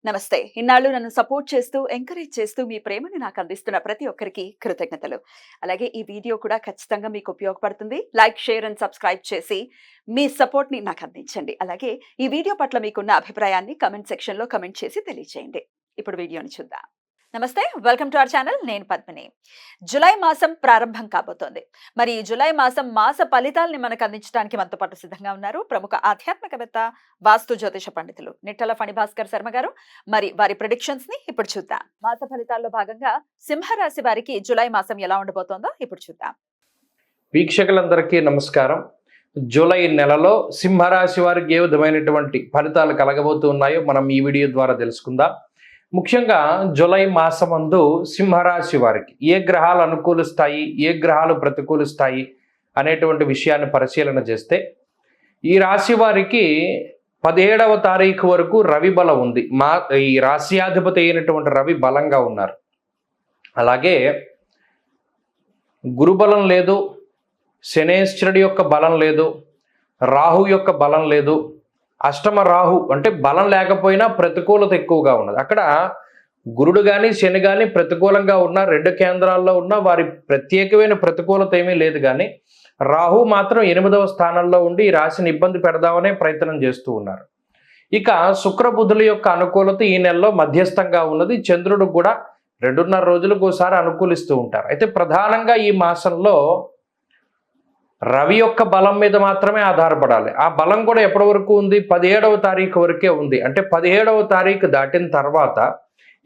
నమస్తే. ఇన్నాళ్ళు నన్ను సపోర్ట్ చేస్తూ, ఎంకరేజ్ చేస్తూ మీ ప్రేమని నాకు అందిస్తున్న ప్రతి ఒక్కరికి కృతజ్ఞతలు. అలాగే ఈ వీడియో కూడా ఖచ్చితంగా మీకు ఉపయోగపడుతుంది. లైక్, షేర్ అండ్ సబ్స్క్రైబ్ చేసి మీ సపోర్ట్‌ని నాకు అందించండి. అలాగే ఈ వీడియో పట్ల మీకున్న అభిప్రాయాన్ని కామెంట్ సెక్షన్‌లో కామెంట్ చేసి తెలియజేయండి. ఇప్పుడు వీడియోని చూద్దాం. నమస్తే. Welcome to our channel. నేను పద్మిని. జులై మాసం ప్రారంభం కాబోతోంది. మరి ఈ జులై మాసం మాస ఫలితాల్ని మనకు అందించడానికి మనతో పాటు సిద్ధంగా ఉన్నారు ప్రముఖ ఆధ్యాత్మికవేత్త, వాస్తు జ్యోతిష పండితులు నిట్టల ఫణిభాస్కర్ శర్మ గారు. మరి వారి ప్రెడిక్షన్స్ ని ఇప్పుడు చూద్దాం. మాస ఫలితాల్లో భాగంగా సింహరాశి వారికి జులై మాసం ఎలా ఉండబోతోందో ఇప్పుడు చూద్దాం. వీక్షకులందరికీ నమస్కారం. జూలై నెలలో సింహరాశి వారికి ఏ విధమైనటువంటి ఫలితాలు కలగబోతూ ఉన్నాయో మనం ఈ వీడియో ద్వారా తెలుసుకుందాం. ముఖ్యంగా జూలై మాసమందు సింహరాశి వారికి ఏ గ్రహాలు అనుకూలిస్తాయి, ఏ గ్రహాలు ప్రతికూలిస్తాయి అనేటువంటి విషయాన్ని పరిశీలన చేస్తే, ఈ రాశి వారికి 17వ తారీఖు వరకు రవి బలం ఉంది. ఈ రాశ్యాధిపతి అయినటువంటి రవి బలంగా ఉన్నారు. అలాగే గురుబలం లేదు, శనేశ్వరుడి యొక్క బలం లేదు, రాహు యొక్క బలం లేదు. అష్టమ రాహు అంటే బలం లేకపోయినా ప్రతికూలత ఎక్కువగా ఉన్నది. అక్కడ గురుడు కానీ శని కానీ ప్రతికూలంగా ఉన్న 2 కేంద్రాల్లో ఉన్న వారి ప్రత్యేకమైన ప్రతికూలత ఏమీ లేదు. కానీ రాహు మాత్రం 8వ స్థానంలో ఉండి ఈ రాశిని ఇబ్బంది పెడదామనే ప్రయత్నం చేస్తూ ఉన్నారు. ఇక శుక్ర బుధుల యొక్క అనుకూలత ఈ నెలలో మధ్యస్థంగా ఉన్నది. చంద్రుడు కూడా 2.5 రోజులకు ఒకసారి అనుకూలిస్తూ ఉంటారు. అయితే ప్రధానంగా ఈ మాసంలో రవి యొక్క బలం మీద మాత్రమే ఆధారపడాలి. ఆ బలం కూడా ఎప్పటి వరకు ఉంది? 17వ తారీఖు వరకే ఉంది. అంటే 17వ తారీఖు దాటిన తర్వాత,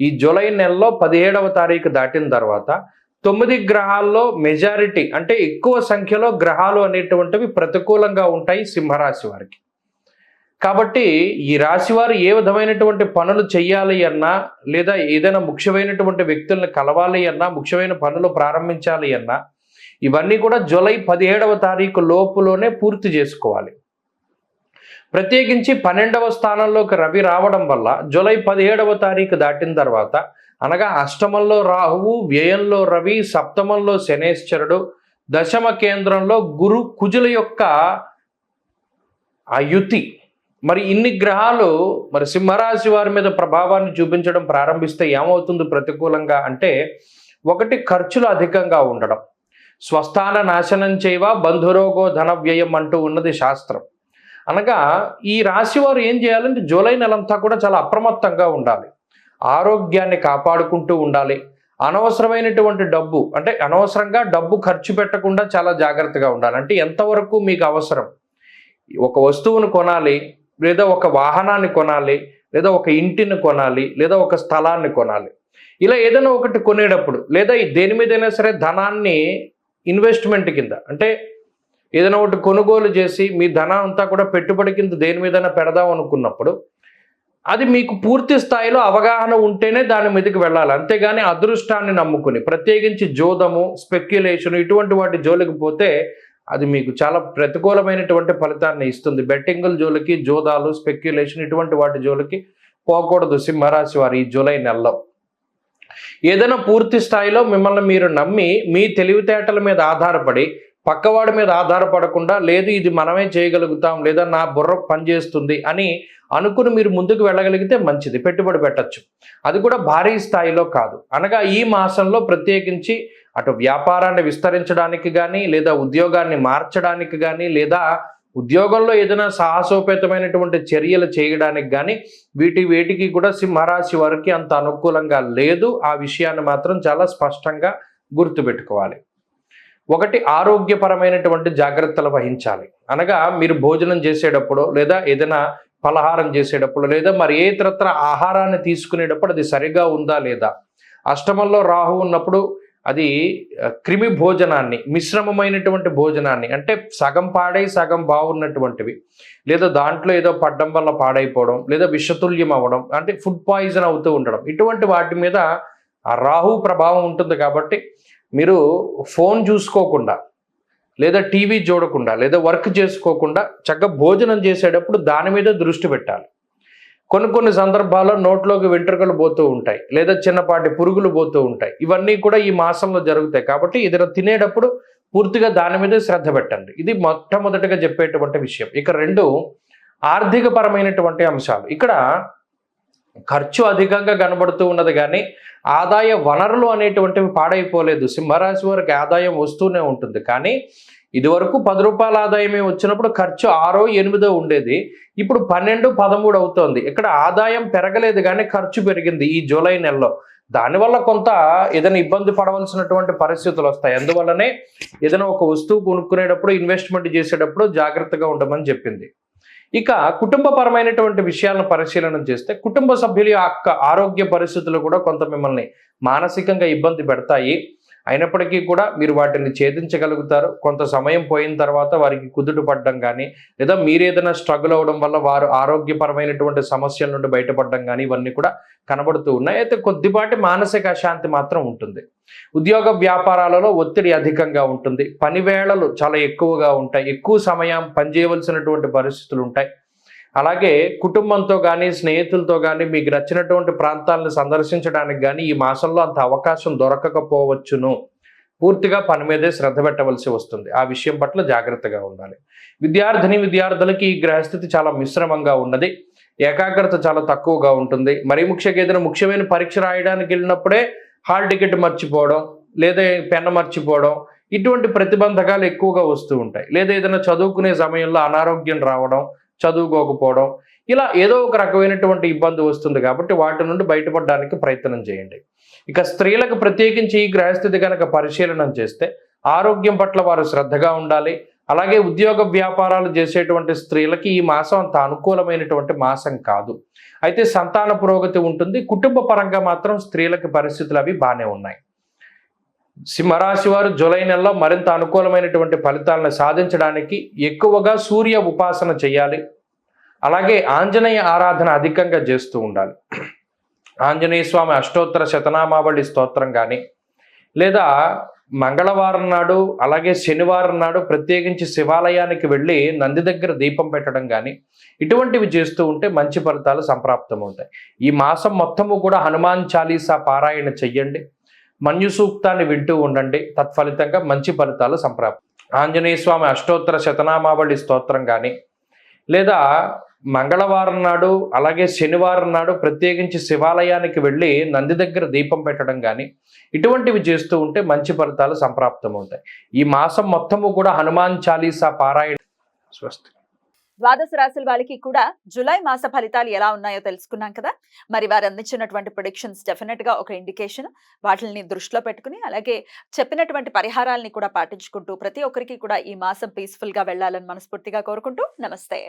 ఈ జూలై నెలలో 17వ తారీఖు దాటిన తర్వాత 9 గ్రహాల్లో మెజారిటీ అంటే ఎక్కువ సంఖ్యలో గ్రహాలు అనేటువంటివి ప్రతికూలంగా ఉంటాయి సింహరాశి వారికి. కాబట్టి ఈ రాశి వారు ఏ విధమైనటువంటి పనులు చేయాలి అన్నా, లేదా ఏదైనా ముఖ్యమైనటువంటి వ్యక్తులను కలవాలి అన్నా, ముఖ్యమైన పనులు ప్రారంభించాలి అన్నా, ఇవన్నీ కూడా జూలై 17వ తారీఖు లోపులోనే పూర్తి చేసుకోవాలి. ప్రత్యేకించి 12వ స్థానంలోకి రవి రావడం వల్ల జూలై 17వ తారీఖు దాటిన తర్వాత, అనగా అష్టమంలో రాహువు, వ్యయంలో రవి, సప్తమంలో శనేశ్వరుడు, దశమ కేంద్రంలో గురు కుజుల యొక్క ఆ యుతి, మరి ఇన్ని గ్రహాలు మరి సింహరాశి వారి మీద ప్రభావాన్ని చూపించడం ప్రారంభిస్తే ఏమవుతుంది ప్రతికూలంగా అంటే, ఒకటి ఖర్చులు అధికంగా ఉండడం, స్వస్థాన నాశనం చేయవ బంధురోగో ధన వ్యయం అంటూ ఉన్నది శాస్త్రం. అనగా ఈ రాశి వారు ఏం చేయాలంటే జూలై నెలంతా కూడా చాలా అప్రమత్తంగా ఉండాలి, ఆరోగ్యాన్ని కాపాడుకుంటూ ఉండాలి. అనవసరమైనటువంటి డబ్బు అంటే అనవసరంగా డబ్బు ఖర్చు పెట్టకుండా చాలా జాగ్రత్తగా ఉండాలి. అంటే ఎంతవరకు మీకు అవసరం, ఒక వస్తువును కొనాలి, లేదా ఒక వాహనాన్ని కొనాలి, లేదా ఒక ఇంటిని కొనాలి, లేదా ఒక స్థలాన్ని కొనాలి, ఇలా ఏదైనా ఒకటి కొనేటప్పుడు, లేదా దేని మీదైనా సరే ధనాన్ని ఇన్వెస్ట్మెంట్ కింద అంటే ఏదైనా ఒకటి కొనుగోలు చేసి మీ ధనం అంతా కూడా పెట్టుబడి కింద దేని మీదైనా పెడదాం అనుకున్నప్పుడు, అది మీకు పూర్తి స్థాయిలో అవగాహన ఉంటేనే దాని మీదకి వెళ్ళాలి. అంతేగాని అదృష్టాన్ని నమ్ముకుని, ప్రత్యేకించి జోదము, స్పెక్యులేషన్ ఇటువంటి వాటి జోలికి పోతే అది మీకు చాలా ప్రతికూలమైనటువంటి ఫలితాన్ని ఇస్తుంది. బెట్టింగుల జోలికి, జోదాలు, స్పెక్యులేషన్ ఇటువంటి వాటి జోలికి పోకూడదు సింహరాశి వారు ఈ జూలై నెలలో. ఏదైనా పూర్తి స్థాయిలో మిమ్మల్ని మీరు నమ్మి మీ తెలివితేటల మీద ఆధారపడి, పక్కవాడి మీద ఆధారపడకుండా, లేదు ఇది మనమే చేయగలుగుతాం, లేదా నా బుర్ర పనిచేస్తుంది అని అనుకుని మీరు ముందుకు వెళ్ళగలిగితే మంచిది, పెట్టుబడి పెట్టచ్చు. అది కూడా భారీ స్థాయిలో కాదు. అనగా ఈ మాసంలో ప్రత్యేకించి అటు వ్యాపారాన్ని విస్తరించడానికి కానీ, లేదా ఉద్యోగాన్ని మార్చడానికి కానీ, లేదా ఉద్యోగంలో ఏదైనా సాహసోపేతమైనటువంటి చర్యలు చేయడానికి కానీ వేటికి కూడా సింహరాశి వారికి అంత అనుకూలంగా లేదు. ఆ విషయాన్ని మాత్రం చాలా స్పష్టంగా గుర్తుపెట్టుకోవాలి. ఒకటి, ఆరోగ్యపరమైనటువంటి జాగ్రత్తలు వహించాలి. అనగా మీరు భోజనం చేసేటప్పుడు, లేదా ఏదైనా పలహారం చేసేటప్పుడు, లేదా మరి ఏ ఇతరత్ర ఆహారాన్ని తీసుకునేటప్పుడు అది సరిగా ఉందా లేదా. అష్టమంలో రాహు ఉన్నప్పుడు అది క్రిమి భోజనాన్ని, మిశ్రమమైనటువంటి భోజనాన్ని, అంటే సగం పాడై సగం బాగున్నటువంటివి, లేదా దాంట్లో ఏదో పడ్డం వల్ల పాడైపోవడం, లేదా విషతుల్యం అవ్వడం, అంటే ఫుడ్ పాయిజన్ అవుతూ ఉండడం, ఇటువంటి వాటి మీద ఆ రాహు ప్రభావం ఉంటుంది. కాబట్టి మీరు ఫోన్ చూసుకోకుండా, లేదా టీవీ చూడకుండా, లేదా వర్క్ చేసుకోకుండా చక్కగా భోజనం చేసేటప్పుడు దాని మీద దృష్టి పెట్టాలి. కొన్ని సందర్భాల్లో నోట్లోకి వెంట్రుకలు పోతూ ఉంటాయి, లేదా చిన్నపాటి పురుగులు పోతూ ఉంటాయి. ఇవన్నీ కూడా ఈ మాసంలో జరుగుతాయి. కాబట్టి ఏదైనా తినేటప్పుడు పూర్తిగా దాని మీద శ్రద్ధ పెట్టండి. ఇది మొట్టమొదటిగా చెప్పేటువంటి విషయం. ఇక 2, ఆర్థిక పరమైనటువంటి అంశాలు. ఇక్కడ ఖర్చు అధికంగా కనబడుతూ ఉన్నది కానీ ఆదాయ వనరులు అనేటువంటివి పాడైపోలేదు. సింహరాశి వారికి ఆదాయం వస్తూనే ఉంటుంది. కానీ ఇదివరకు 10 రూపాయల ఆదాయమే వచ్చినప్పుడు ఖర్చు 6, 8 ఉండేది. ఇప్పుడు 12, 13 అవుతోంది. ఇక్కడ ఆదాయం పెరగలేదు కానీ ఖర్చు పెరిగింది ఈ జూలై నెలలో. దానివల్ల కొంత ఏదైనా ఇబ్బంది పడవలసినటువంటి పరిస్థితులు వస్తాయి. అందువల్లనే ఏదైనా ఒక వస్తువు కొనుక్కునేటప్పుడు, ఇన్వెస్ట్మెంట్ చేసేటప్పుడు జాగ్రత్తగా ఉండమని చెప్పింది. ఇక కుటుంబపరమైనటువంటి విషయాలను పరిశీలన చేస్తే కుటుంబ సభ్యుల యొక్క ఆరోగ్య పరిస్థితులు కూడా కొంత మిమ్మల్ని మానసికంగా ఇబ్బంది పెడతాయి. అయినప్పటికీ కూడా మీరు వాటిని ఛేదించగలుగుతారు. కొంత సమయం పోయిన తర్వాత వారికి కుదుట పడడం కానీ, లేదా మీరేదైనా స్ట్రగుల్ అవ్వడం వల్ల వారు ఆరోగ్యపరమైనటువంటి సమస్యల నుండి బయటపడడం కానీ ఇవన్నీ కూడా కనబడుతూ ఉన్నాయి. అయితే కొద్దిపాటి మానసిక అశాంతి మాత్రం ఉంటుంది. ఉద్యోగ వ్యాపారాలలో ఒత్తిడి అధికంగా ఉంటుంది. పని వేళలు చాలా ఎక్కువగా ఉంటాయి. ఎక్కువ సమయం పనిచేయవలసినటువంటి పరిస్థితులు ఉంటాయి. అలాగే కుటుంబంతో కానీ, స్నేహితులతో కానీ మీకు నచ్చినటువంటి ప్రాంతాలను సందర్శించడానికి కానీ ఈ మాసంలో అంత అవకాశం దొరకకపోవచ్చును. పూర్తిగా పని మీదే శ్రద్ధ పెట్టవలసి వస్తుంది. ఆ విషయం పట్ల జాగ్రత్తగా ఉండాలి. విద్యార్థులకి ఈ గ్రహస్థితి చాలా మిశ్రమంగా ఉన్నది. ఏకాగ్రత చాలా తక్కువగా ఉంటుంది. మరీ ముఖ్యంగా ఏదైనా ముఖ్యమైన పరీక్ష రాయడానికి వెళ్ళినప్పుడే హాల్ టికెట్ మర్చిపోవడం, లేదా పెన్ మర్చిపోవడం, ఇటువంటి ప్రతిబంధకాలు ఎక్కువగా వస్తూ ఉంటాయి. లేదా ఏదైనా చదువుకునే సమయంలో అనారోగ్యం రావడం, చదువుకోకపోవడం, ఇలా ఏదో ఒక రకమైనటువంటి ఇబ్బంది వస్తుంది. కాబట్టి వాటి నుండి బయటపడడానికి ప్రయత్నం చేయండి. ఇక స్త్రీలకు ప్రత్యేకించి ఈ గ్రహస్థితి కనుక పరిశీలన చేస్తే ఆరోగ్యం పట్ల వారు శ్రద్ధగా ఉండాలి. అలాగే ఉద్యోగ వ్యాపారాలు చేసేటువంటి స్త్రీలకి ఈ మాసం అంత అనుకూలమైనటువంటి మాసం కాదు. అయితే సంతాన పురోగతి ఉంటుంది. కుటుంబ పరంగా మాత్రం స్త్రీలకి పరిస్థితులు అవి బాగానే ఉన్నాయి. సింహరాశి వారు జూలై నెలలో మరింత అనుకూలమైనటువంటి ఫలితాలను సాధించడానికి ఎక్కువగా సూర్య ఉపాసన చేయాలి. అలాగే ఆంజనేయ ఆరాధన అధికంగా చేస్తూ ఉండాలి. ఆంజనేయ స్వామి అష్టోత్తర శతనామావళి స్తోత్రం కానీ, లేదా మంగళవారం నాడు అలాగే శనివారం నాడు ప్రత్యేకించి శివాలయానికి వెళ్ళి నంది దగ్గర దీపం పెట్టడం కానీ ఇటువంటివి చేస్తూ ఉంటే మంచి ఫలితాలు సంప్రాప్తమవుతాయి. ఈ మాసం మొత్తము కూడా హనుమాన్ చాలీసా పారాయణ చెయ్యండి. మన్యు సూక్తాన్ని వింటూ ఉండండి. తత్ఫలితంగా మంచి ఫలితాలు సంప్రాప్తం. ఆంజనేయ స్వామి అష్టోత్తర శతనామావళి స్తోత్రం కానీ, లేదా మంగళవారం నాడు అలాగే శనివారం నాడు ప్రత్యేకించి శివాలయానికి వెళ్ళి నంది దగ్గర దీపం పెట్టడం కానీ ఇటువంటివి చేస్తూ ఉంటే మంచి ఫలితాలు సంప్రాప్తమవుతాయి. ఈ మాసం మొత్తము కూడా హనుమాన్ చాలీసా పారాయణ. స్వస్తి. ద్వాదశ రాశుల వాళ్ళకి కూడా జూలై మాస ఫలితాలు ఎలా ఉన్నాయో తెలుసుకున్నాం కదా. మరి వారు అందించినటువంటి ప్రొడిక్షన్స్ డెఫినెట్ గా ఒక ఇండికేషన్. వాటిని దృష్టిలో పెట్టుకుని అలాగే చెప్పినటువంటి పరిహారాలని కూడా పాటించుకుంటూ ప్రతి ఒక్కరికి కూడా ఈ మాసం పీస్ఫుల్ గా వెళ్ళాలని మనస్ఫూర్తిగా కోరుకుంటూ నమస్తే.